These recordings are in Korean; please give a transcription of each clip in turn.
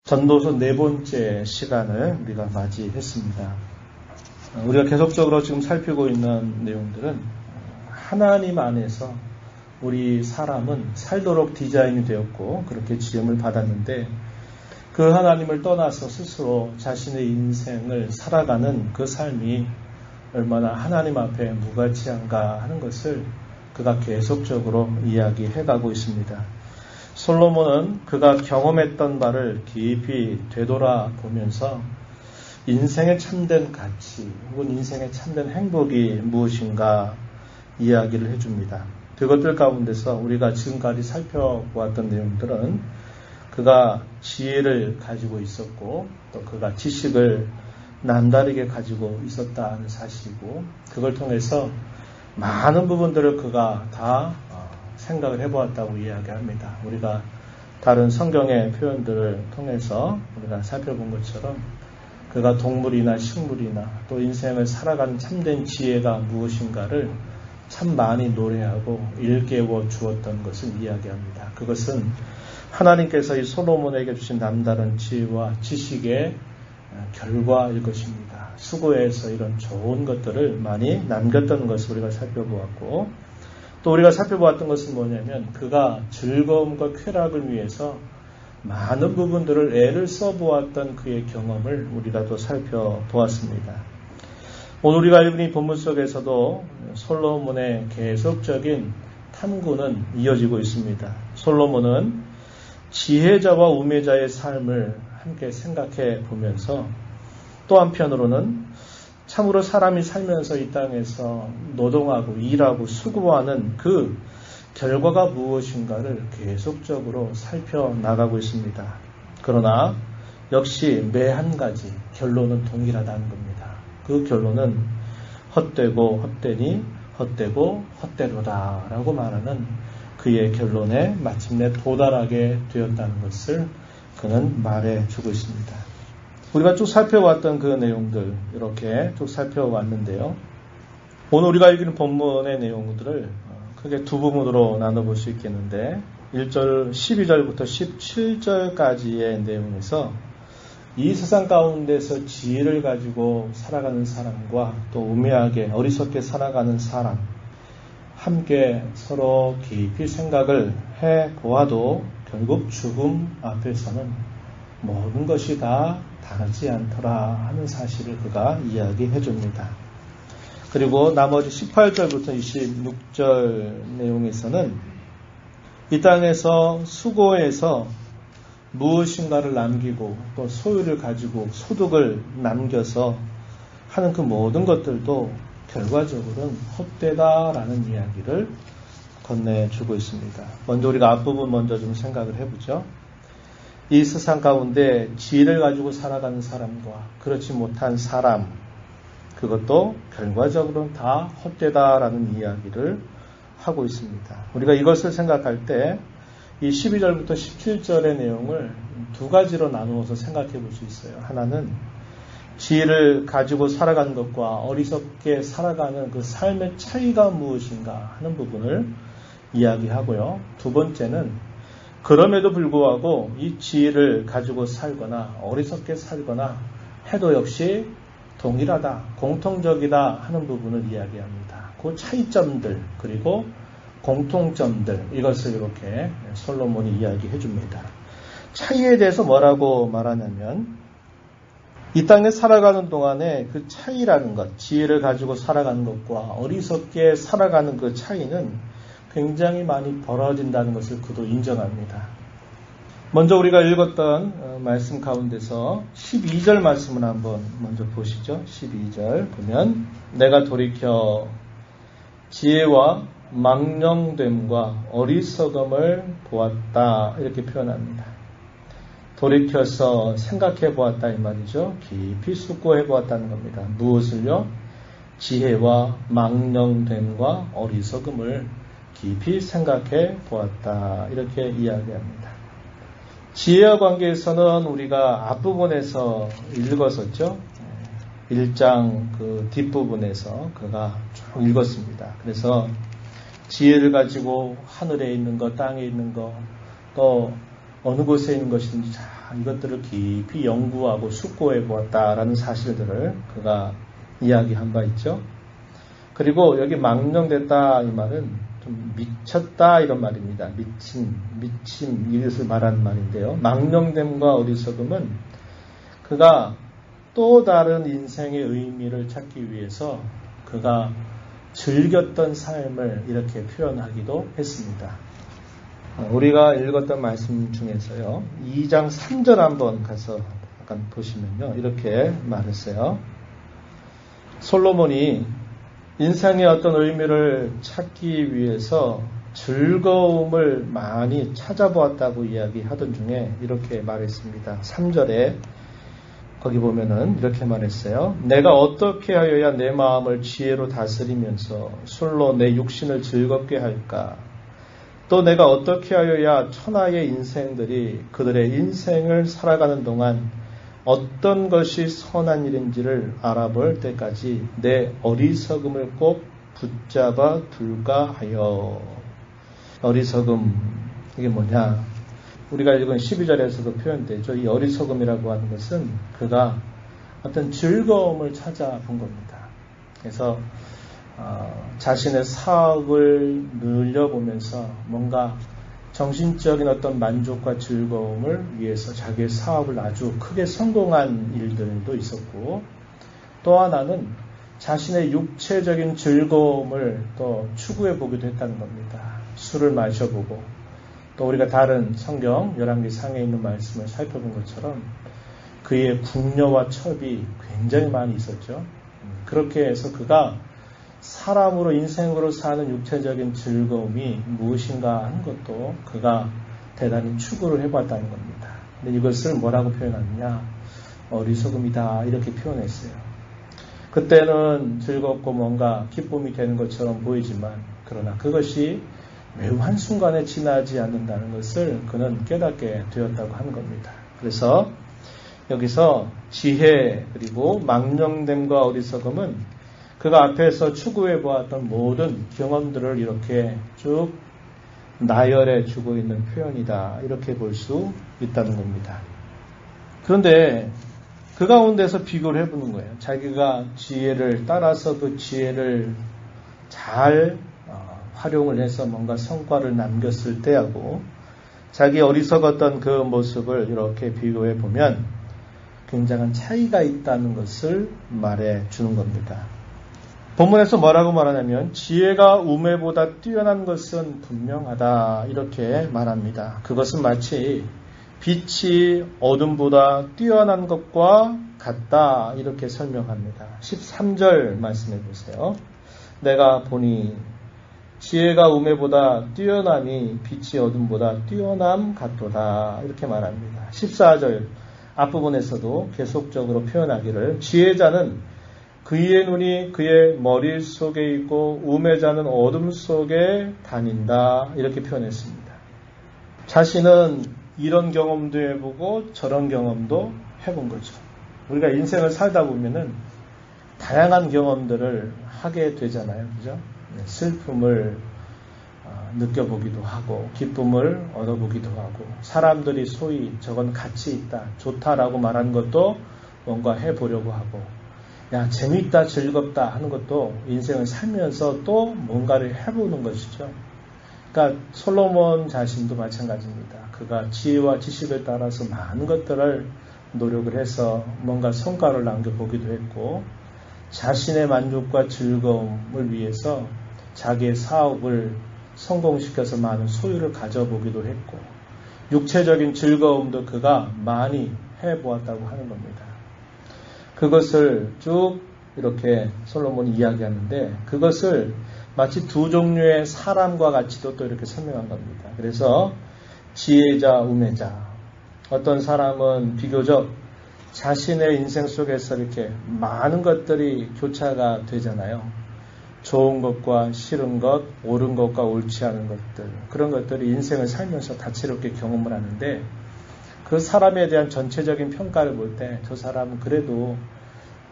전도서 4번째 시간을 우리가 맞이했습니다. 우리가 계속적으로 지금 살피고 있는 내용들은 하나님 안에서 우리 사람은 살도록 디자인이 되었고 그렇게 지음을 받았는데 그 하나님을 떠나서 스스로 자신의 인생을 살아가는 그 삶이 얼마나 하나님 앞에 무가치한가 하는 것을 그가 계속적으로 이야기해가고 있습니다. 솔로몬은 그가 경험했던 바를 깊이 되돌아보면서 인생의 참된 가치 혹은 인생의 참된 행복이 무엇인가 이야기를 해줍니다. 그것들 가운데서 우리가 지금까지 살펴보았던 내용들은 그가 지혜를 가지고 있었고 또 그가 지식을 남다르게 가지고 있었다는 사실이고 그걸 통해서 많은 부분들을 그가 다 생각을 해보았다고 이야기합니다. 우리가 다른 성경의 표현들을 통해서 우리가 살펴본 것처럼 그가 동물이나 식물이나 또 인생을 살아가는 참된 지혜가 무엇인가를 참 많이 노래하고 일깨워 주었던 것을 이야기합니다. 그것은 하나님께서 이 솔로몬에게 주신 남다른 지혜와 지식의 결과일 것입니다. 수고해서 이런 좋은 것들을 많이 남겼던 것을 우리가 살펴보았고 또 우리가 살펴보았던 것은 뭐냐면 그가 즐거움과 쾌락을 위해서 많은 부분들을 애를 써보았던 그의 경험을 우리가 또 살펴보았습니다. 오늘 우리가 읽은 이 본문 속에서도 솔로몬의 계속적인 탐구는 이어지고 있습니다. 솔로몬은 지혜자와 우매자의 삶을 함께 생각해 보면서 또 한편으로는 참으로 사람이 살면서 이 땅에서 노동하고 일하고 수고하는 그 결과가 무엇인가를 계속적으로 살펴나가고 있습니다. 그러나 역시 매 한 가지 결론은 동일하다는 겁니다. 그 결론은 헛되고 헛되니 헛되고 헛되도다 라고 말하는 그의 결론에 마침내 도달하게 되었다는 것을 그는 말해주고 있습니다. 우리가 쭉 살펴왔던 그 내용들 이렇게 쭉 살펴왔는데요. 오늘 우리가 읽는 본문의 내용들을 크게 두 부분으로 나눠볼 수 있겠는데 1절 12절부터 17절까지의 내용에서 이 세상 가운데서 지혜를 가지고 살아가는 사람과 또 우매하게 어리석게 살아가는 사람 함께 서로 깊이 생각을 해보아도 결국 죽음 앞에서는 모든 것이 다 다르지 않더라 하는 사실을 그가 이야기해 줍니다. 그리고 나머지 18절부터 26절 내용에서는 이 땅에서 수고해서 무엇인가를 남기고 또 소유를 가지고 소득을 남겨서 하는 그 모든 것들도 결과적으로는 헛되다라는 이야기를 건네주고 있습니다. 먼저 우리가 앞부분 먼저 좀 생각을 해보죠. 이 세상 가운데 지혜를 가지고 살아가는 사람과 그렇지 못한 사람 그것도 결과적으로는 다 헛되다라는 이야기를 하고 있습니다. 우리가 이것을 생각할 때 이 12절부터 17절의 내용을 두 가지로 나누어서 생각해 볼 수 있어요. 하나는 지혜를 가지고 살아가는 것과 어리석게 살아가는 그 삶의 차이가 무엇인가 하는 부분을 이야기하고요. 두 번째는 그럼에도 불구하고 이 지혜를 가지고 살거나 어리석게 살거나 해도 역시 동일하다, 공통적이다 하는 부분을 이야기합니다. 그 차이점들 그리고 공통점들 이것을 이렇게 솔로몬이 이야기해 줍니다. 차이에 대해서 뭐라고 말하냐면 이 땅에 살아가는 동안에 그 차이라는 것, 지혜를 가지고 살아가는 것과 어리석게 살아가는 그 차이는 굉장히 많이 벌어진다는 것을 그도 인정합니다. 먼저 우리가 읽었던 말씀 가운데서 12절 말씀을 한번 먼저 보시죠. 12절 보면 내가 돌이켜 지혜와 망령됨과 어리석음을 보았다 이렇게 표현합니다. 돌이켜서 생각해 보았다 이 말이죠. 깊이 숙고해 보았다는 겁니다. 무엇을요? 지혜와 망령됨과 어리석음을 깊이 생각해 보았다 이렇게 이야기합니다. 지혜와 관계에서는 우리가 앞부분에서 읽었었죠. 1장 그 뒷부분에서 그가 쭉 읽었습니다. 그래서 지혜를 가지고 하늘에 있는 것, 땅에 있는 것, 또 어느 곳에 있는 것이든지 잘 이것들을 깊이 연구하고 숙고해 보았다라는 사실들을 그가 이야기한 바 있죠. 그리고 여기 망령됐다 이 말은 좀 미쳤다 이런 말입니다. 미침 이것을 말하는 말인데요. 망령됨과 어리석음은 그가 또 다른 인생의 의미를 찾기 위해서 그가 즐겼던 삶을 이렇게 표현하기도 했습니다. 우리가 읽었던 말씀 중에서요. 2장 3절 한번 가서 약간 보시면요. 이렇게 말했어요. 솔로몬이 인생의 어떤 의미를 찾기 위해서 즐거움을 많이 찾아보았다고 이야기하던 중에 이렇게 말했습니다. 3절에 거기 보면은 이렇게 말했어요. 내가 어떻게 하여야 내 마음을 지혜로 다스리면서 술로 내 육신을 즐겁게 할까? 또 내가 어떻게 하여야 천하의 인생들이 그들의 인생을 살아가는 동안 어떤 것이 선한 일인지를 알아볼 때까지 내 어리석음을 꼭 붙잡아 둘까 하여. 어리석음, 이게 뭐냐? 우리가 읽은 12절에서도 표현되죠. 이 어리석음이라고 하는 것은 그가 어떤 즐거움을 찾아본 겁니다. 그래서 자신의 사업을 늘려보면서 뭔가 정신적인 어떤 만족과 즐거움을 위해서 자기의 사업을 아주 크게 성공한 일들도 있었고, 또 하나는 자신의 육체적인 즐거움을 또 추구해 보기도 했다는 겁니다. 술을 마셔보고, 또 우리가 다른 성경 11개 상에 있는 말씀을 살펴본 것처럼 그의 궁녀와 첩이 굉장히 많이 있었죠. 그렇게 해서 그가 사람으로 인생으로 사는 육체적인 즐거움이 무엇인가 하는 것도 그가 대단히 추구를 해봤다는 겁니다. 근데 이것을 뭐라고 표현하느냐? 어리석음이다 이렇게 표현했어요. 그때는 즐겁고 뭔가 기쁨이 되는 것처럼 보이지만 그러나 그것이 매우 한순간에 지나지 않는다는 것을 그는 깨닫게 되었다고 하는 겁니다. 그래서 여기서 지혜 그리고 망령됨과 어리석음은 그가 앞에서 추구해 보았던 모든 경험들을 이렇게 쭉 나열해 주고 있는 표현이다. 이렇게 볼 수 있다는 겁니다. 그런데 그 가운데서 비교를 해보는 거예요. 자기가 지혜를 따라서 그 지혜를 잘 활용을 해서 뭔가 성과를 남겼을 때하고 자기 어리석었던 그 모습을 이렇게 비교해 보면 굉장한 차이가 있다는 것을 말해 주는 겁니다. 본문에서 뭐라고 말하냐면 지혜가 우매보다 뛰어난 것은 분명하다 이렇게 말합니다. 그것은 마치 빛이 어둠보다 뛰어난 것과 같다 이렇게 설명합니다. 13절 말씀해 보세요. 내가 보니 지혜가 우매보다 뛰어남이 빛이 어둠보다 뛰어남 같도다 이렇게 말합니다. 14절 앞부분에서도 계속적으로 표현하기를 지혜자는 그의 눈이 그의 머릿속에 있고 우매자는 어둠 속에 다닌다 이렇게 표현했습니다. 자신은 이런 경험도 해보고 저런 경험도 해본 거죠. 우리가 인생을 살다 보면은 다양한 경험들을 하게 되잖아요. 그죠? 슬픔을 느껴보기도 하고 기쁨을 얻어보기도 하고 사람들이 소위 저건 가치 있다, 좋다라고 말하는 것도 뭔가 해보려고 하고 야 재밌다, 즐겁다 하는 것도 인생을 살면서 또 뭔가를 해보는 것이죠. 그러니까 솔로몬 자신도 마찬가지입니다. 그가 지혜와 지식을 따라서 많은 것들을 노력을 해서 뭔가 성과를 남겨보기도 했고 자신의 만족과 즐거움을 위해서 자기의 사업을 성공시켜서 많은 소유를 가져보기도 했고 육체적인 즐거움도 그가 많이 해보았다고 하는 겁니다. 그것을 쭉 이렇게 솔로몬이 이야기하는데 그것을 마치 두 종류의 사람과 같이도 또 이렇게 설명한 겁니다. 그래서 지혜자, 우매자. 어떤 사람은 비교적 자신의 인생 속에서 이렇게 많은 것들이 교차가 되잖아요. 좋은 것과 싫은 것, 옳은 것과 옳지 않은 것들. 그런 것들이 인생을 살면서 다채롭게 경험을 하는데 그 사람에 대한 전체적인 평가를 볼 때 저 사람은 그래도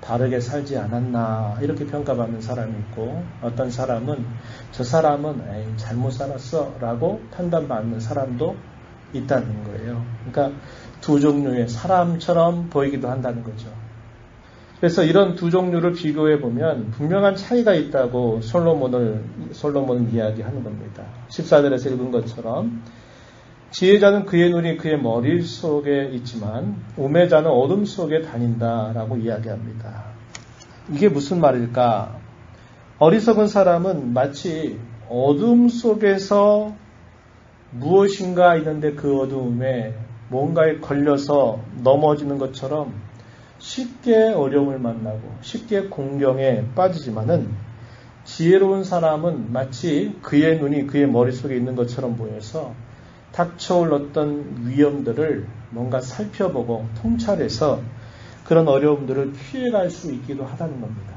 바르게 살지 않았나 이렇게 평가받는 사람이 있고 어떤 사람은 저 사람은 에이, 잘못 살았어 라고 판단받는 사람도 있다는 거예요. 그러니까 두 종류의 사람처럼 보이기도 한다는 거죠. 그래서 이런 두 종류를 비교해 보면 분명한 차이가 있다고 솔로몬은 이야기하는 겁니다. 14절에서 읽은 것처럼 지혜자는 그의 눈이 그의 머릿속에 있지만 우매자는 어둠 속에 다닌다라고 이야기합니다. 이게 무슨 말일까? 어리석은 사람은 마치 어둠 속에서 무엇인가 있는데 그 어두움에 뭔가에 걸려서 넘어지는 것처럼 쉽게 어려움을 만나고 쉽게 공경에 빠지지만은 지혜로운 사람은 마치 그의 눈이 그의 머릿속에 있는 것처럼 보여서 닥쳐올 어떤 위험들을 뭔가 살펴보고 통찰해서 그런 어려움들을 피해갈 수 있기도 하다는 겁니다.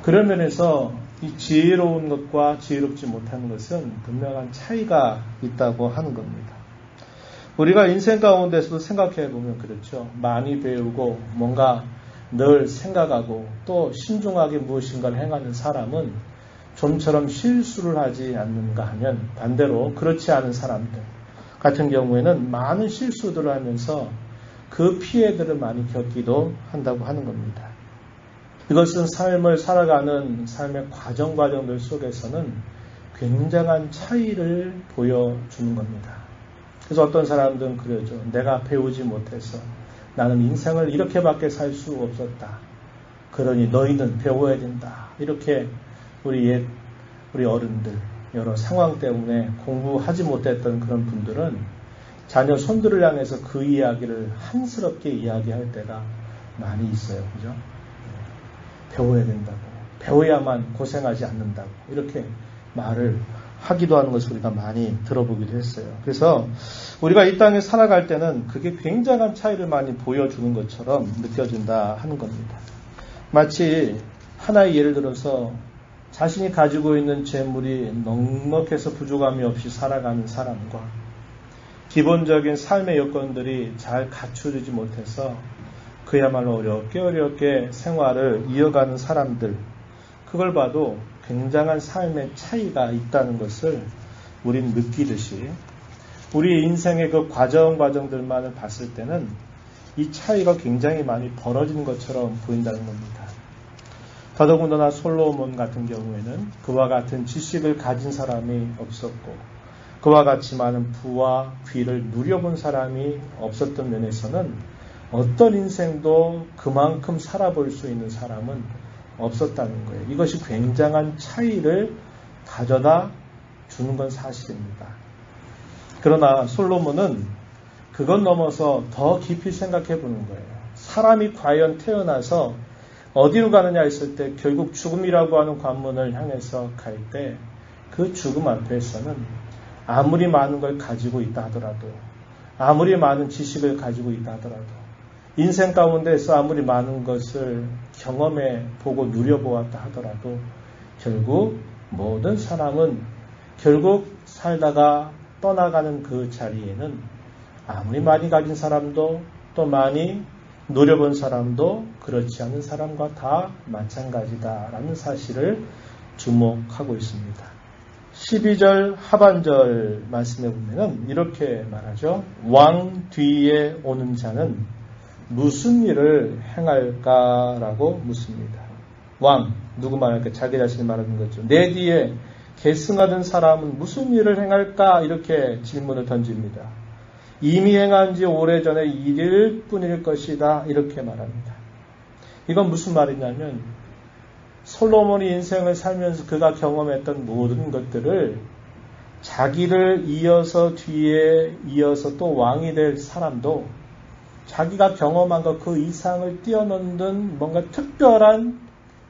그런 면에서 이 지혜로운 것과 지혜롭지 못한 것은 분명한 차이가 있다고 하는 겁니다. 우리가 인생 가운데서도 생각해 보면 그렇죠. 많이 배우고 뭔가 늘 생각하고 또 신중하게 무엇인가를 행하는 사람은 좀처럼 실수를 하지 않는가 하면 반대로 그렇지 않은 사람들 같은 경우에는 많은 실수들을 하면서 그 피해들을 많이 겪기도 한다고 하는 겁니다. 이것은 삶을 살아가는 삶의 과정들 속에서는 굉장한 차이를 보여주는 겁니다. 그래서 어떤 사람들은 그러죠. 내가 배우지 못해서 나는 인생을 이렇게밖에 살 수 없었다. 그러니 너희는 배워야 된다. 이렇게 우리 어른들 여러 상황 때문에 공부하지 못했던 그런 분들은 자녀 손들을 향해서 그 이야기를 한스럽게 이야기할 때가 많이 있어요. 그죠? 배워야 된다고. 배워야만 고생하지 않는다고. 이렇게 말을 하기도 하는 것을 우리가 많이 들어보기도 했어요. 그래서 우리가 이 땅에 살아갈 때는 그게 굉장한 차이를 많이 보여주는 것처럼 느껴진다 하는 겁니다. 마치 하나의 예를 들어서 자신이 가지고 있는 재물이 넉넉해서 부족함이 없이 살아가는 사람과 기본적인 삶의 여건들이 잘 갖추어지지 못해서 그야말로 어렵게 생활을 이어가는 사람들, 그걸 봐도 굉장한 삶의 차이가 있다는 것을 우린 느끼듯이 우리 인생의 그 과정들만을 봤을 때는 이 차이가 굉장히 많이 벌어지는 것처럼 보인다는 겁니다. 더더군다나 솔로몬 같은 경우에는 그와 같은 지식을 가진 사람이 없었고 그와 같이 많은 부와 귀를 누려본 사람이 없었던 면에서는 어떤 인생도 그만큼 살아볼 수 있는 사람은 없었다는 거예요. 이것이 굉장한 차이를 가져다 주는 건 사실입니다. 그러나 솔로몬은 그건 넘어서 더 깊이 생각해 보는 거예요. 사람이 과연 태어나서 어디로 가느냐 했을 때 결국 죽음이라고 하는 관문을 향해서 갈 때 그 죽음 앞에서는 아무리 많은 걸 가지고 있다 하더라도 아무리 많은 지식을 가지고 있다 하더라도 인생 가운데서 아무리 많은 것을 경험해 보고 누려보았다 하더라도 결국 모든 사람은 결국 살다가 떠나가는 그 자리에는 아무리 많이 가진 사람도 또 많이 누려본 사람도 그렇지 않은 사람과 다 마찬가지다라는 사실을 주목하고 있습니다. 12절 하반절 말씀에 보면 이렇게 말하죠. 왕 뒤에 오는 자는 무슨 일을 행할까라고 묻습니다. 왕, 누구 말할까? 자기 자신을 말하는 거죠. 내 뒤에 계승하던 사람은 무슨 일을 행할까? 이렇게 질문을 던집니다. 이미 행한 지 오래전의 일일 뿐일 것이다. 이렇게 말합니다. 이건 무슨 말이냐면 솔로몬이 인생을 살면서 그가 경험했던 모든 것들을 자기를 이어서 뒤에 이어서 또 왕이 될 사람도 자기가 경험한 것 그 이상을 뛰어넘는 뭔가 특별한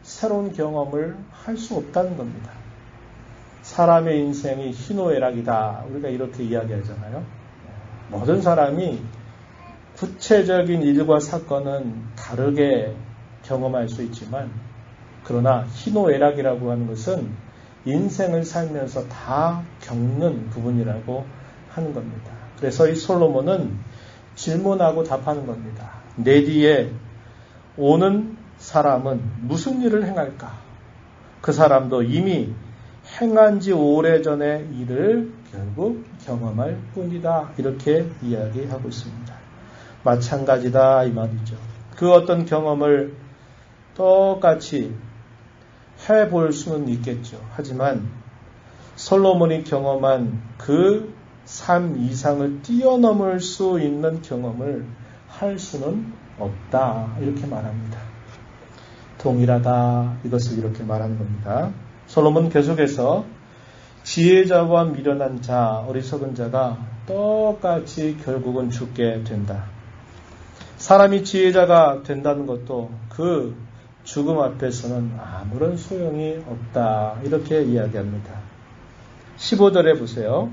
새로운 경험을 할 수 없다는 겁니다. 사람의 인생이 희노애락이다. 우리가 이렇게 이야기하잖아요. 모든 사람이 구체적인 일과 사건은 다르게 경험할 수 있지만 그러나 희노애락이라고 하는 것은 인생을 살면서 다 겪는 부분이라고 하는 겁니다. 그래서 이 솔로몬은 질문하고 답하는 겁니다. 내 뒤에 오는 사람은 무슨 일을 행할까? 그 사람도 이미 행한 지 오래전의 일을 결국 경험할 뿐이다. 이렇게 이야기하고 있습니다. 마찬가지다 이 말이죠. 그 어떤 경험을 똑같이 해볼 수는 있겠죠. 하지만 솔로몬이 경험한 그 삶 이상을 뛰어넘을 수 있는 경험을 할 수는 없다 이렇게 말합니다. 동일하다 이것을 이렇게 말하는 겁니다. 솔로몬 계속해서 지혜자와 미련한 자, 어리석은 자가 똑같이 결국은 죽게 된다. 사람이 지혜자가 된다는 것도 그 죽음 앞에서는 아무런 소용이 없다 이렇게 이야기합니다. 15절에 보세요.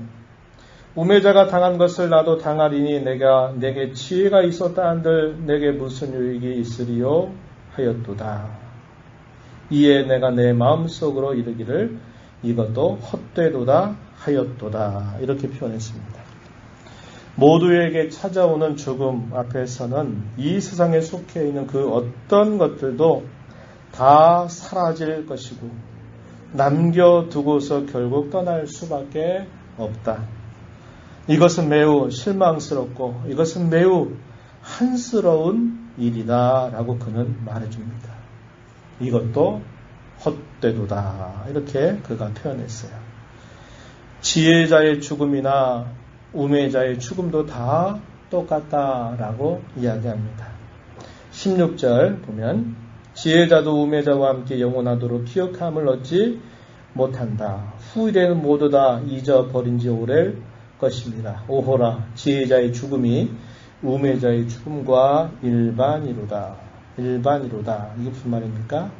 우매자가 당한 것을 나도 당하리니 내게 지혜가 있었다 한들 내게 무슨 유익이 있으리요 하였도다. 이에 내가 내 마음속으로 이르기를 이것도 헛되도다 하였도다 이렇게 표현했습니다. 모두에게 찾아오는 죽음 앞에서는 이 세상에 속해 있는 그 어떤 것들도 다 사라질 것이고 남겨두고서 결국 떠날 수밖에 없다. 이것은 매우 실망스럽고 이것은 매우 한스러운 일이다 라고 그는 말해줍니다. 이것도 헛되도다 이렇게 그가 표현했어요. 지혜자의 죽음이나 우매자의 죽음도 다 똑같다라고 이야기합니다. 16절 보면 지혜자도 우매자와 함께 영원하도록 기억함을 얻지 못한다. 후일에는 모두 다 잊어버린 지 오래일 것입니다. 오호라 지혜자의 죽음이 우매자의 죽음과 일반이로다. 일반이로다. 이게 무슨 말입니까?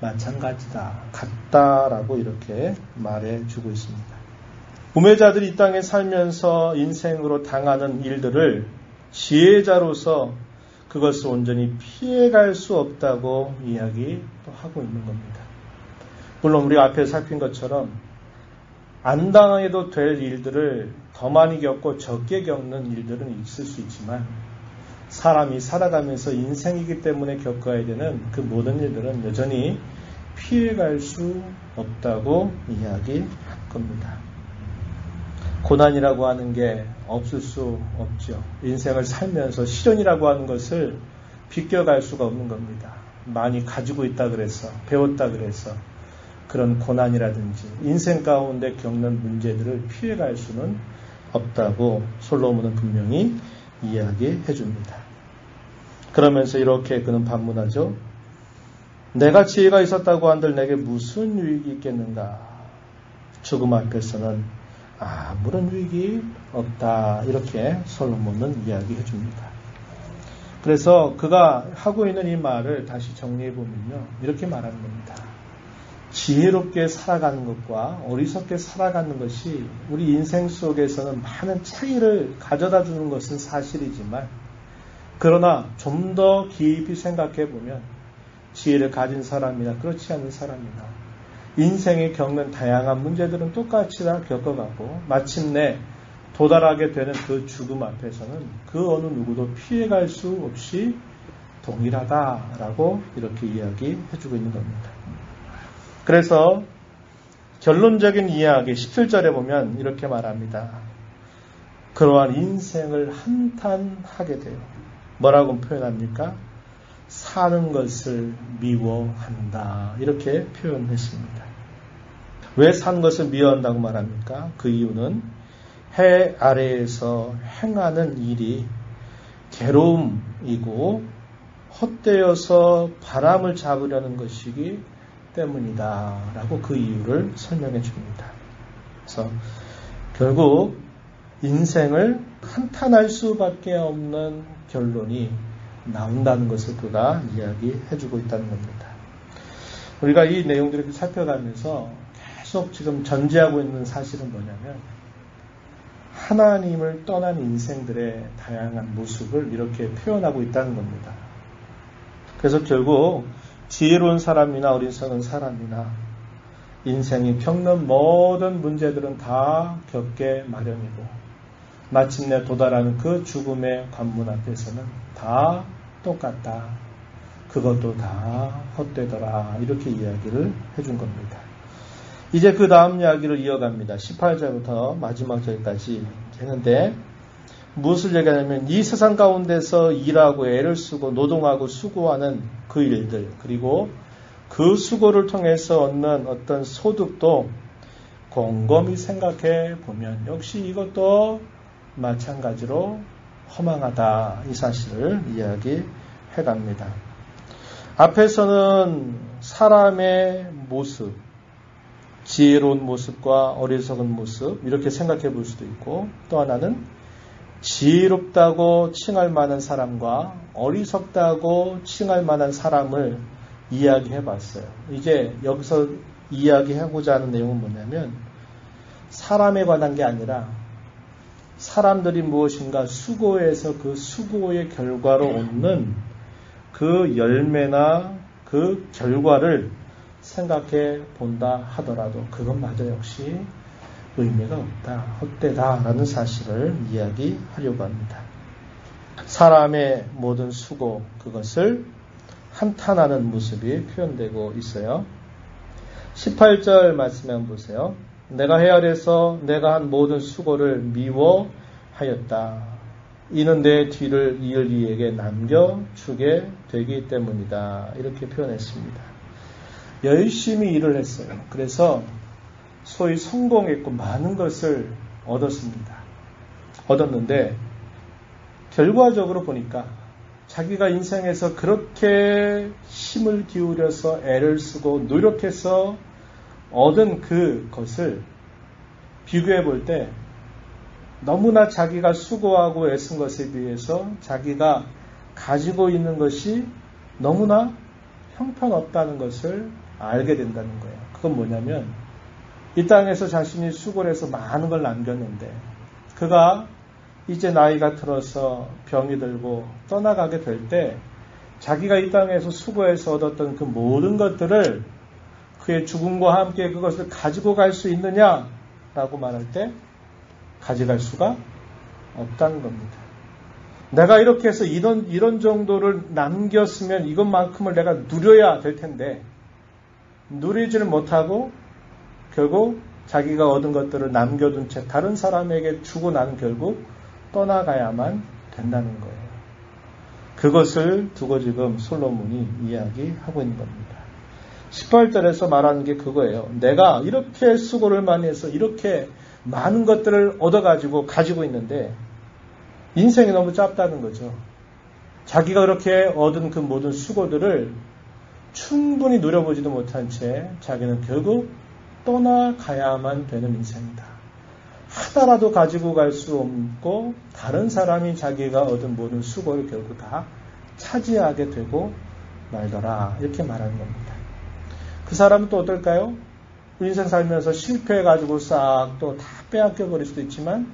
마찬가지다. 같다라고 이렇게 말해주고 있습니다. 우매자들이 이 땅에 살면서 인생으로 당하는 일들을 지혜자로서 그것을 온전히 피해갈 수 없다고 이야기하고 있는 겁니다. 물론 우리가 앞에 살핀 것처럼 안 당해도 될 일들을 더 많이 겪고 적게 겪는 일들은 있을 수 있지만 사람이 살아가면서 인생이기 때문에 겪어야 되는 그 모든 일들은 여전히 피해갈 수 없다고 이야기할 겁니다. 고난이라고 하는 게 없을 수 없죠. 인생을 살면서 시련이라고 하는 것을 비껴갈 수가 없는 겁니다. 많이 가지고 있다 그래서 배웠다 그래서 그런 고난이라든지 인생 가운데 겪는 문제들을 피해갈 수는 없다고 솔로몬은 분명히 이야기해 줍니다. 그러면서 이렇게 그는 반문하죠. 내가 지혜가 있었다고 한들 내게 무슨 유익이 있겠는가. 죽음 앞에서는 아무런 유익이 없다. 이렇게 솔로몬은 이야기해 줍니다. 그래서 그가 하고 있는 이 말을 다시 정리해 보면요. 이렇게 말하는 겁니다. 지혜롭게 살아가는 것과 어리석게 살아가는 것이 우리 인생 속에서는 많은 차이를 가져다 주는 것은 사실이지만 그러나 좀 더 깊이 생각해 보면 지혜를 가진 사람이나 그렇지 않은 사람이나 인생에 겪는 다양한 문제들은 똑같이 다 겪어가고 마침내 도달하게 되는 그 죽음 앞에서는 그 어느 누구도 피해갈 수 없이 동일하다라고 이렇게 이야기해주고 있는 겁니다. 그래서 결론적인 이야기 17절에 보면 이렇게 말합니다. 그러한 인생을 한탄하게 돼요. 뭐라고 표현합니까? 사는 것을 미워한다. 이렇게 표현했습니다. 왜 사는 것을 미워한다고 말합니까? 그 이유는 해 아래에서 행하는 일이 괴로움이고 헛되어서 바람을 잡으려는 것이기 때문이다. 라고 그 이유를 설명해 줍니다. 그래서 결국 인생을 한탄할 수밖에 없는 결론이 나온다는 것을 그가 이야기해 주고 있다는 겁니다. 우리가 이 내용들을 살펴가면서 계속 지금 전제하고 있는 사실은 뭐냐면 하나님을 떠난 인생들의 다양한 모습을 이렇게 표현하고 있다는 겁니다. 그래서 결국 지혜로운 사람이나 어리석은 사람이나 인생이 겪는 모든 문제들은 다 겪게 마련이고 마침내 도달하는 그 죽음의 관문 앞에서는 다 똑같다. 그것도 다 헛되더라. 이렇게 이야기를 해준 겁니다. 이제 그 다음 이야기를 이어갑니다. 18절부터 마지막 절까지 했는데 무엇을 얘기하냐면 이 세상 가운데서 일하고 애를 쓰고 노동하고 수고하는 그 일들, 그리고 그 수고를 통해서 얻는 어떤 소득도 곰곰이 생각해 보면 역시 이것도 마찬가지로 허망하다, 이 사실을 이야기해 갑니다. 앞에서는 사람의 모습, 지혜로운 모습과 어리석은 모습 이렇게 생각해 볼 수도 있고, 또 하나는 지혜롭다고 칭할 만한 사람과 어리석다고 칭할 만한 사람을 이야기해 봤어요. 이제 여기서 이야기하고자 하는 내용은 뭐냐면 사람에 관한 게 아니라 사람들이 무엇인가 수고해서 그 수고의 결과로 얻는 그 열매나 그 결과를 생각해 본다 하더라도 그것마저 역시 의미가 없다, 헛되다라는 사실을 이야기하려고 합니다. 사람의 모든 수고, 그것을 한탄하는 모습이 표현되고 있어요. 18절 말씀에 한번 보세요. 내가 헤아려서 내가 한 모든 수고를 미워하였다. 이는 내 뒤를 이을 이에게 남겨주게 되기 때문이다. 이렇게 표현했습니다. 열심히 일을 했어요. 그래서 소위 성공했고 많은 것을 얻었는데 결과적으로 보니까 자기가 인생에서 그렇게 힘을 기울여서 애를 쓰고 노력해서 얻은 그것을 비교해 볼 때 너무나 자기가 수고하고 애쓴 것에 비해서 자기가 가지고 있는 것이 너무나 형편없다는 것을 알게 된다는 거예요. 그건 뭐냐면 이 땅에서 자신이 수고를 해서 많은 걸 남겼는데 그가 이제 나이가 들어서 병이 들고 떠나가게 될 때 자기가 이 땅에서 수고해서 얻었던 그 모든 것들을 그의 죽음과 함께 그것을 가지고 갈 수 있느냐라고 말할 때 가져갈 수가 없다는 겁니다. 내가 이렇게 해서 이런 정도를 남겼으면 이것만큼을 내가 누려야 될 텐데 누리지를 못하고 결국 자기가 얻은 것들을 남겨둔 채 다른 사람에게 주고 난 결국 떠나가야만 된다는 거예요. 그것을 두고 지금 솔로몬이 이야기하고 있는 겁니다. 18절에서 말하는 게 그거예요. 내가 이렇게 수고를 많이 해서 이렇게 많은 것들을 얻어가지고 가지고 있는데 인생이 너무 짧다는 거죠. 자기가 그렇게 얻은 그 모든 수고들을 충분히 누려보지도 못한 채 자기는 결국 떠나가야만 되는 인생이다. 하나라도 가지고 갈 수 없고 다른 사람이 자기가 얻은 모든 수고를 결국 다 차지하게 되고 말더라. 이렇게 말하는 겁니다. 그 사람은 또 어떨까요? 인생 살면서 실패해가지고 싹 또 다 빼앗겨버릴 수도 있지만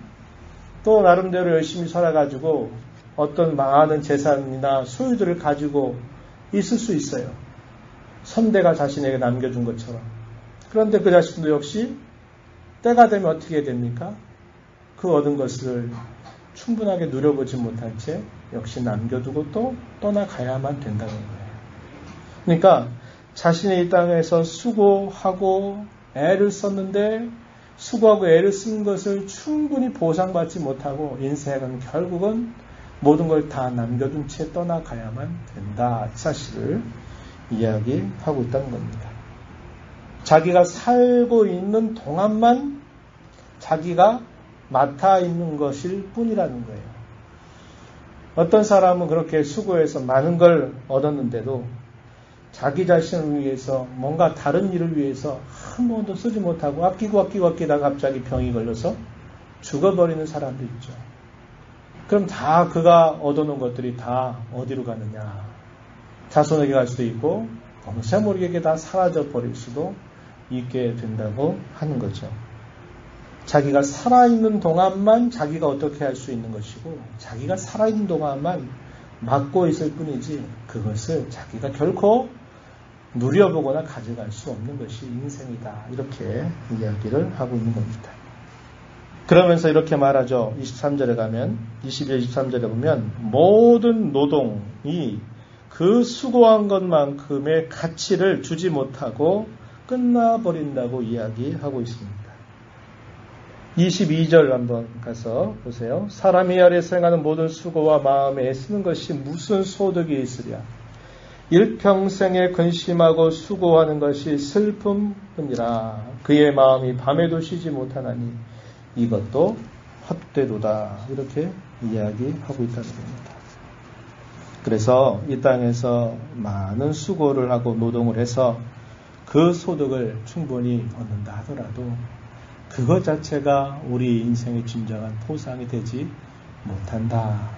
또 나름대로 열심히 살아가지고 어떤 많은 재산이나 소유들을 가지고 있을 수 있어요. 선대가 자신에게 남겨준 것처럼. 그런데 그 자신도 역시 때가 되면 어떻게 됩니까? 그 얻은 것을 충분하게 누려보지 못한 채 역시 남겨두고 또 떠나가야만 된다는 거예요. 그러니까 자신이 이 땅에서 수고하고 애를 썼는데 수고하고 애를 쓴 것을 충분히 보상받지 못하고 인생은 결국은 모든 걸 다 남겨둔 채 떠나가야만 된다. 이 사실을 이야기하고 있다는 겁니다. 자기가 살고 있는 동안만 자기가 맡아 있는 것일 뿐이라는 거예요. 어떤 사람은 그렇게 수고해서 많은 걸 얻었는데도 자기 자신을 위해서 뭔가 다른 일을 위해서 한 번도 쓰지 못하고 아끼다가 갑자기 병이 걸려서 죽어버리는 사람도 있죠. 그럼 다 그가 얻어놓은 것들이 다 어디로 가느냐. 자손에게 갈 수도 있고 어느새 모르게 다 사라져버릴 수도 있게 된다고 하는 거죠. 자기가 살아있는 동안만 자기가 어떻게 할 수 있는 것이고 자기가 살아있는 동안만 맡고 있을 뿐이지 그것을 자기가 결코 누려보거나 가져갈 수 없는 것이 인생이다. 이렇게 이야기를 하고 있는 겁니다. 그러면서 이렇게 말하죠. 23절에 가면 22절 23절에 보면 모든 노동이 그 수고한 것만큼의 가치를 주지 못하고 끝나버린다고 이야기하고 있습니다. 22절 한번 가서 보세요. 사람이 아래에서 행하는 모든 수고와 마음에 애쓰는 것이 무슨 소득이 있으랴. 일평생에 근심하고 수고하는 것이 슬픔뿐이라. 그의 마음이 밤에도 쉬지 못하나니 이것도 헛되도다. 이렇게 이야기하고 있다는 겁니다. 그래서 이 땅에서 많은 수고를 하고 노동을 해서 그 소득을 충분히 얻는다 하더라도 그것 자체가 우리 인생의 진정한 보상이 되지 못한다.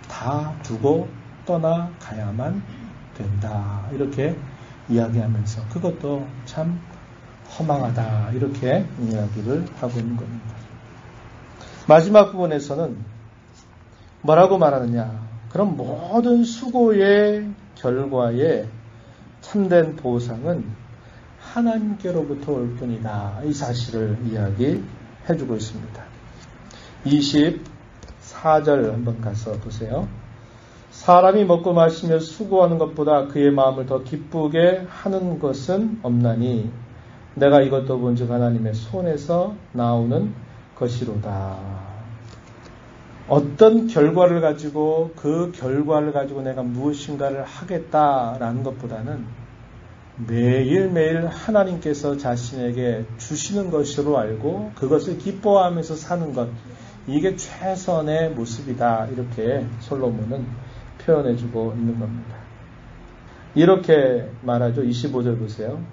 다 두고 떠나가야만 된다. 이렇게 이야기하면서 그것도 참 허망하다. 이렇게 이야기를 하고 있는 겁니다. 마지막 부분에서는 뭐라고 말하느냐. 그럼 모든 수고의 결과에 참된 보상은 하나님께로부터 올 뿐이다. 이 사실을 이야기해주고 있습니다. 24절 한번 가서 보세요. 사람이 먹고 마시며 수고하는 것보다 그의 마음을 더 기쁘게 하는 것은 없나니 내가 이것도 본즉 하나님의 손에서 나오는 것이로다. 어떤 결과를 가지고 그 결과를 가지고 내가 무엇인가를 하겠다라는 것보다는 매일매일 하나님께서 자신에게 주시는 것으로 알고 그것을 기뻐하면서 사는 것, 이게 최선의 모습이다. 이렇게 솔로몬은 표현해주고 있는 겁니다. 이렇게 말하죠. 25절 보세요.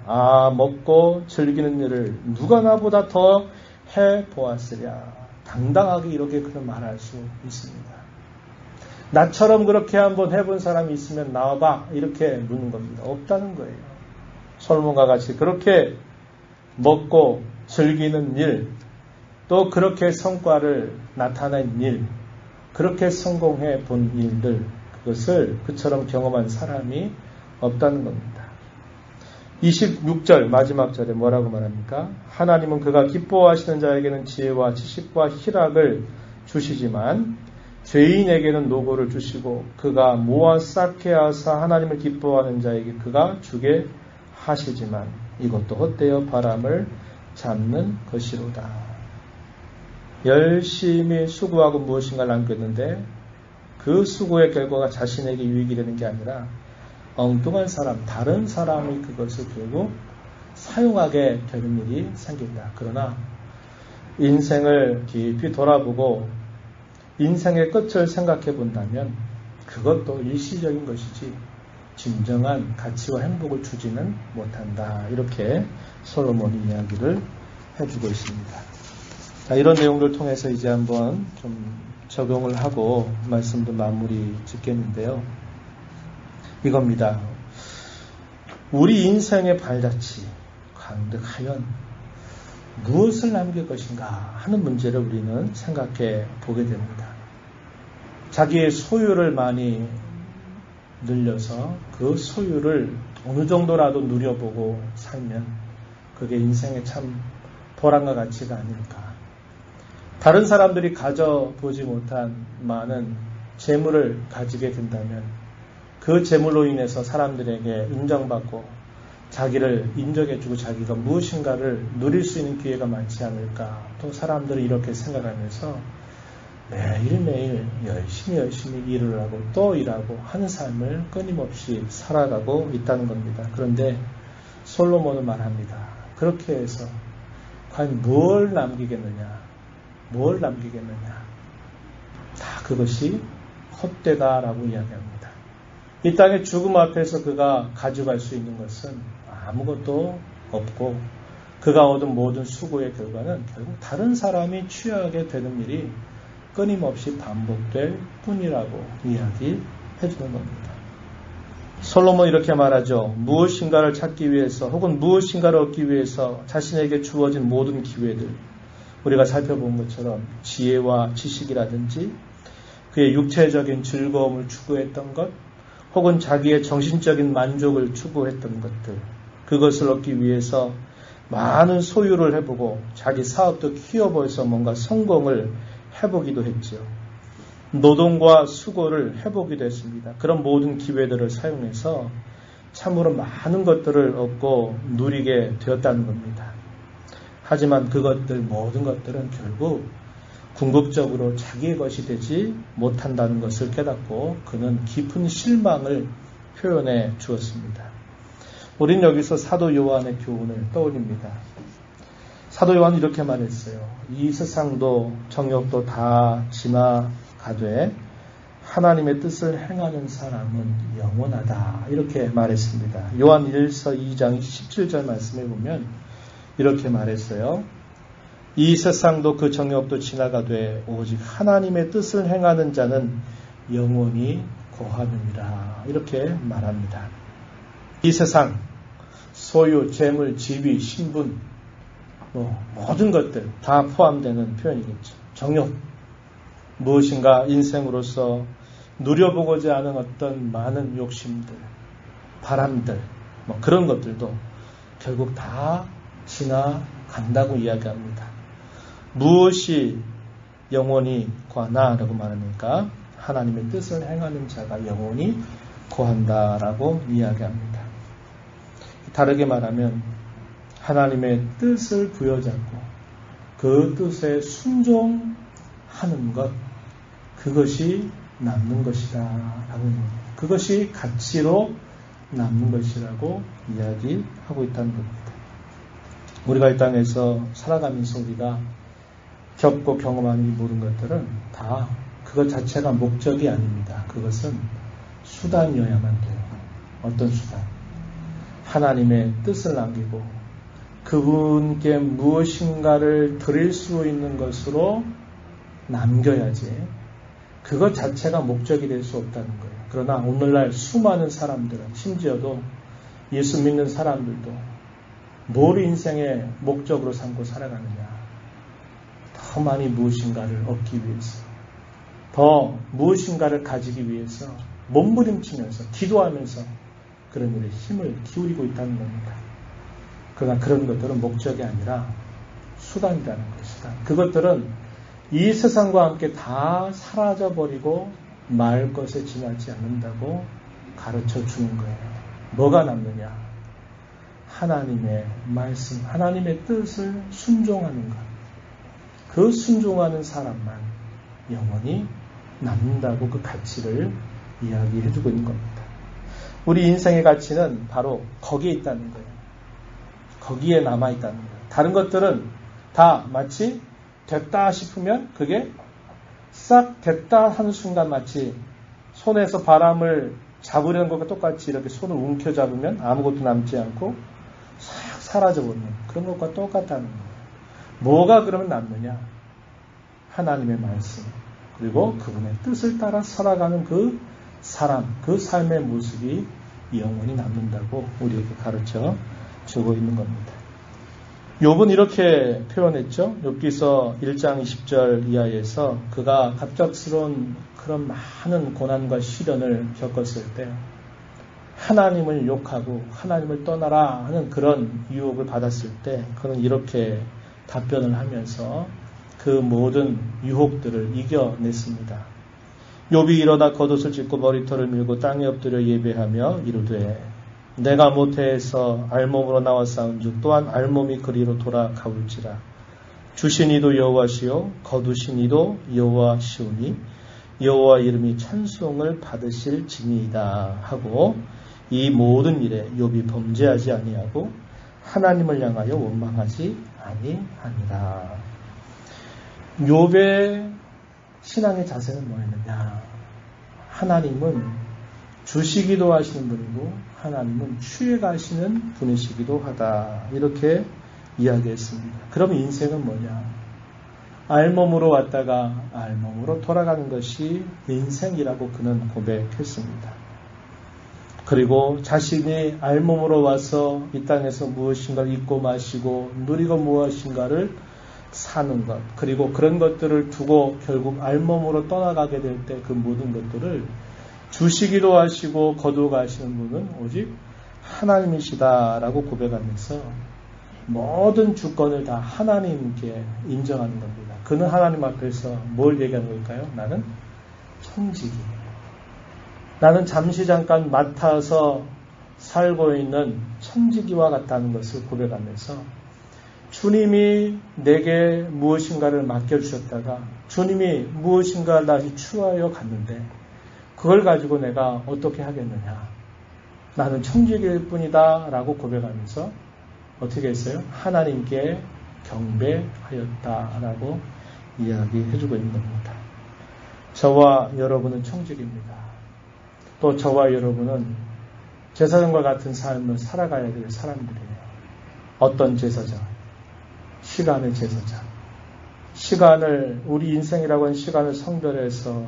먹고 즐기는 일을 누가 나보다 더 해보았으랴. 당당하게 이렇게 그런 말할 수 있습니다. 나처럼 그렇게 한번 해본 사람이 있으면 나와봐. 이렇게 묻는 겁니다. 없다는 거예요. 솔몬과 같이 그렇게 먹고 즐기는 일, 또 그렇게 성과를 나타낸 일, 그렇게 성공해 본 일들, 그것을 그처럼 경험한 사람이 없다는 겁니다. 26절 마지막 절에 뭐라고 말합니까? 하나님은 그가 기뻐하시는 자에게는 지혜와 지식과 희락을 주시지만 죄인에게는 노고를 주시고 그가 모아 쌓게 하사 하나님을 기뻐하는 자에게 그가 주게 하시지만 이것도 헛되어 바람을 잡는 것이로다. 열심히 수고하고 무엇인가를 남겼는데 그 수고의 결과가 자신에게 유익이 되는 게 아니라 엉뚱한 사람, 다른 사람이 그것을 결국 사용하게 되는 일이 생긴다. 그러나 인생을 깊이 돌아보고 인생의 끝을 생각해 본다면 그것도 일시적인 것이지 진정한 가치와 행복을 주지는 못한다. 이렇게 솔로몬이 이야기를 해주고 있습니다. 자, 이런 내용들을 통해서 이제 한번 좀 적용을 하고 말씀도 마무리 짓겠는데요. 이겁니다. 우리 인생의 발자취 강득하연 무엇을 남길 것인가 하는 문제를 우리는 생각해 보게 됩니다. 자기의 소유를 많이 늘려서 그 소유를 어느 정도라도 누려보고 살면 그게 인생의 참 보람과 가치가 아닐까. 다른 사람들이 가져보지 못한 많은 재물을 가지게 된다면 그 재물로 인해서 사람들에게 인정받고 자기를 인정해주고 자기가 무엇인가를 누릴 수 있는 기회가 많지 않을까. 또 사람들이 이렇게 생각하면서 매일매일 열심히 일을 하고 또 일하고 하는 삶을 끊임없이 살아가고 있다는 겁니다. 그런데 솔로몬은 말합니다. 그렇게 해서 과연 뭘 남기겠느냐. 다 그것이 헛되다라고 이야기합니다. 이 땅의 죽음 앞에서 그가 가져갈 수 있는 것은 아무것도 없고 그가 얻은 모든 수고의 결과는 결국 다른 사람이 취하게 되는 일이 끊임없이 반복될 뿐이라고 이야기해 주는 겁니다. 솔로몬 이렇게 말하죠. 무엇인가를 찾기 위해서 혹은 무엇인가를 얻기 위해서 자신에게 주어진 모든 기회들, 우리가 살펴본 것처럼 지혜와 지식이라든지 그의 육체적인 즐거움을 추구했던 것, 혹은 자기의 정신적인 만족을 추구했던 것들, 그것을 얻기 위해서 많은 소유를 해보고 자기 사업도 키워보아서 뭔가 성공을 해보기도 했죠. 노동과 수고를 해보기도 했습니다. 그런 모든 기회들을 사용해서 참으로 많은 것들을 얻고 누리게 되었다는 겁니다. 하지만 그것들 모든 것들은 결국 궁극적으로 자기의 것이 되지 못한다는 것을 깨닫고 그는 깊은 실망을 표현해 주었습니다. 우린 여기서 사도 요한의 교훈을 떠올립니다. 사도 요한은 이렇게 말했어요. 이 세상도 정욕도 다 지나가되 하나님의 뜻을 행하는 사람은 영원하다. 이렇게 말했습니다. 요한 1서 2장 17절 말씀해 보면 이렇게 말했어요. 이 세상도 그 정욕도 지나가되 오직 하나님의 뜻을 행하는 자는 영원히 거하느니라. 이렇게 말합니다. 이 세상, 소유, 재물, 지위, 신분, 모든 것들 다 포함되는 표현이겠죠. 정욕, 무엇인가 인생으로서 누려보고자 하는 어떤 많은 욕심들, 바람들, 그런 것들도 결국 다 지나간다고 이야기합니다. 무엇이 영원히 거하나라고 말하니까 하나님의 뜻을 행하는 자가 영원히 거한다라고 이야기합니다. 다르게 말하면 하나님의 뜻을 부여잡고 그 뜻에 순종하는 것, 그것이 남는 것이다 라고 그것이 가치로 남는 것이라고 이야기하고 있다는 겁니다. 우리가 이 땅에서 살아가면서 우리가 겪고 경험하는 이 모든 것들은 다 그것 자체가 목적이 아닙니다. 그것은 수단이어야만 돼요. 어떤 수단? 하나님의 뜻을 남기고 그분께 무엇인가를 드릴 수 있는 것으로 남겨야지 그것 자체가 목적이 될 수 없다는 거예요. 그러나 오늘날 수많은 사람들은 심지어도 예수 믿는 사람들도 뭘 인생의 목적으로 삼고 살아가느냐. 더 많이 무엇인가를 얻기 위해서, 더 무엇인가를 가지기 위해서 몸부림치면서 기도하면서 그런 일에 힘을 기울이고 있다는 겁니다. 그러나 그런 것들은 목적이 아니라 수단이라는 거예요. 수단. 그것들은 이 세상과 함께 다 사라져버리고 말 것에 지나지 않는다고 가르쳐 주는 거예요. 뭐가 남느냐? 하나님의 말씀, 하나님의 뜻을 순종하는 것. 그 순종하는 사람만 영원히 남는다고 그 가치를 이야기해주고 있는 겁니다. 우리 인생의 가치는 바로 거기에 있다는 거예요. 거기에 남아있다는 거예요. 다른 것들은 다 마치 됐다 싶으면 그게 싹 됐다 하는 순간 마치 손에서 바람을 잡으려는 것과 똑같이 이렇게 손을 움켜잡으면 아무것도 남지 않고 싹 사라져버리는 그런 것과 똑같다는 거예요. 뭐가 그러면 남느냐? 하나님의 말씀 그리고 그분의 뜻을 따라 살아가는 그 사람, 그 삶의 모습이 영원히 남는다고 우리에게 가르쳐 주고 있는 겁니다. 욥은 이렇게 표현했죠. 욥기서 1장 20절 이하에서 그가 갑작스러운 그런 많은 고난과 시련을 겪었을 때 하나님을 욕하고 하나님을 떠나라 하는 그런 유혹을 받았을 때 그는 이렇게 답변을 하면서 그 모든 유혹들을 이겨냈습니다. 욥이 일어나 겉옷을 찢고 머리털을 밀고 땅에 엎드려 예배하며 이르되 내가 모태에서 알몸으로 나와 싸운즉 또한 알몸이 그리로 돌아가올지라. 주신 이도 여호와시요 거두신 이도 여호와시오니 여호와 이름이 찬송을 받으실 지니이다 하고 이 모든 일에 욥이 범죄하지 아니하고 하나님을 향하여 원망하지 아니하니라. 욥의 신앙의 자세는 뭐였느냐? 하나님은 주시기도 하시는 분이고 하나님은 취해가시는 분이시기도 하다. 이렇게 이야기했습니다. 그럼 인생은 뭐냐? 알몸으로 왔다가 알몸으로 돌아가는 것이 인생이라고 그는 고백했습니다. 그리고 자신이 알몸으로 와서 이 땅에서 무엇인가를 입고 마시고 누리고 무엇인가를 사는 것, 그리고 그런 것들을 두고 결국 알몸으로 떠나가게 될 때 그 모든 것들을 주시기도 하시고 거두가시는 분은 오직 하나님이시다라고 고백하면서 모든 주권을 다 하나님께 인정하는 겁니다. 그는 하나님 앞에서 뭘 얘기하는 걸까요? 나는 청지기. 나는 잠시 잠깐 맡아서 살고 있는 청지기와 같다는 것을 고백하면서 주님이 내게 무엇인가를 맡겨주셨다가 주님이 무엇인가를 다시 추하여 갔는데 그걸 가지고 내가 어떻게 하겠느냐. 나는 청지기일 뿐이다 라고 고백하면서 어떻게 했어요? 하나님께 경배하였다라고 이야기해주고 있는 겁니다. 저와 여러분은 청지기입니다. 또 저와 여러분은 제사장과 같은 삶을 살아가야 될 사람들이에요. 어떤 제사장? 시간의 제사장. 시간을, 우리 인생이라고 하는 시간을 성별해서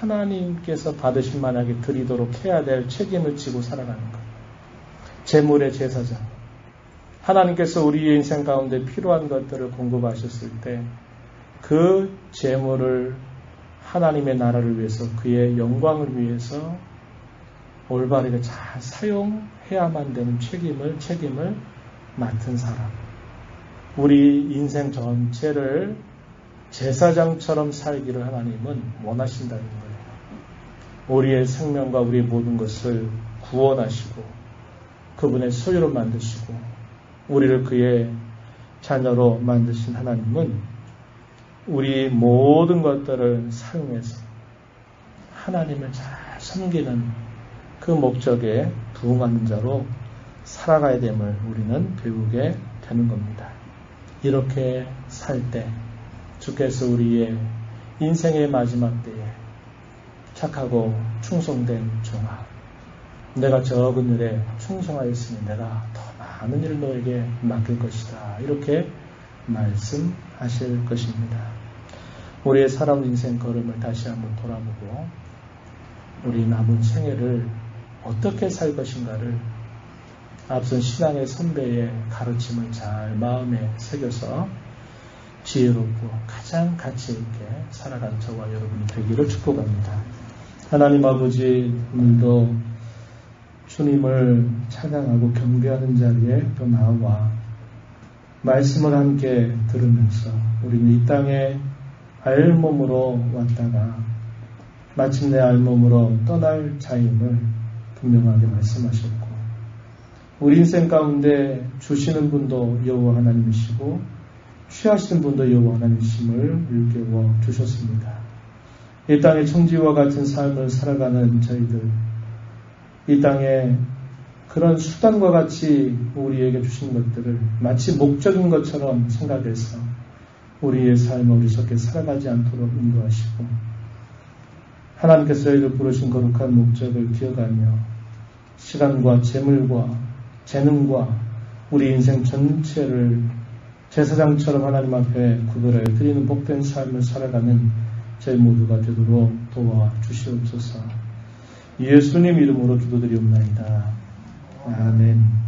하나님께서 받으신 만하게 드리도록 해야 될 책임을 지고 살아가는 것. 재물의 제사장. 하나님께서 우리의 인생 가운데 필요한 것들을 공급하셨을 때 그 재물을 하나님의 나라를 위해서, 그의 영광을 위해서 올바르게 잘 사용해야만 되는 책임을 맡은 사람. 우리 인생 전체를 제사장처럼 살기를 하나님은 원하신다는 거예요. 우리의 생명과 우리의 모든 것을 구원하시고 그분의 소유로 만드시고 우리를 그의 자녀로 만드신 하나님은 우리 모든 것들을 사용해서 하나님을 잘 섬기는 그 목적에 부응하는 자로 살아가야 됨을 우리는 배우게 되는 겁니다. 이렇게 살 때 주께서 우리의 인생의 마지막 때에 착하고 충성된 종아, 내가 적은 일에 충성하였으니 내가 더 많은 일을 너에게 맡길 것이다. 이렇게 말씀하실 것입니다. 우리의 살아온 인생 걸음을 다시 한번 돌아보고 우리 남은 생애를 어떻게 살 것인가를 앞선 신앙의 선배의 가르침을 잘 마음에 새겨서 지혜롭고 가장 가치 있게 살아가는 저와 여러분이 되기를 축복합니다. 하나님 아버지, 오늘도 주님을 찬양하고 경배하는 자리에 또 나와 말씀을 함께 들으면서 우리는 이 땅에 알몸으로 왔다가 마침내 알몸으로 떠날 자임을 분명하게 말씀하셨고 우리 인생 가운데 주시는 분도 여호와 하나님이시고 취하시는 분도 여호와 하나님이심을 일깨워 주셨습니다. 이 땅의 청지와 같은 삶을 살아가는 저희들, 이 땅에 그런 수단과 같이 우리에게 주신 것들을 마치 목적인 것처럼 생각해서 우리의 삶을 어리석게 살아가지 않도록 인도하시고 하나님께서 저희를 부르신 거룩한 목적을 기억하며 시간과 재물과 재능과 우리 인생 전체를 제사장처럼 하나님 앞에 구별하여 드리는 복된 삶을 살아가는 저희 모두가 되도록 도와주시옵소서. 예수님 이름으로 기도드리옵나이다. 아멘.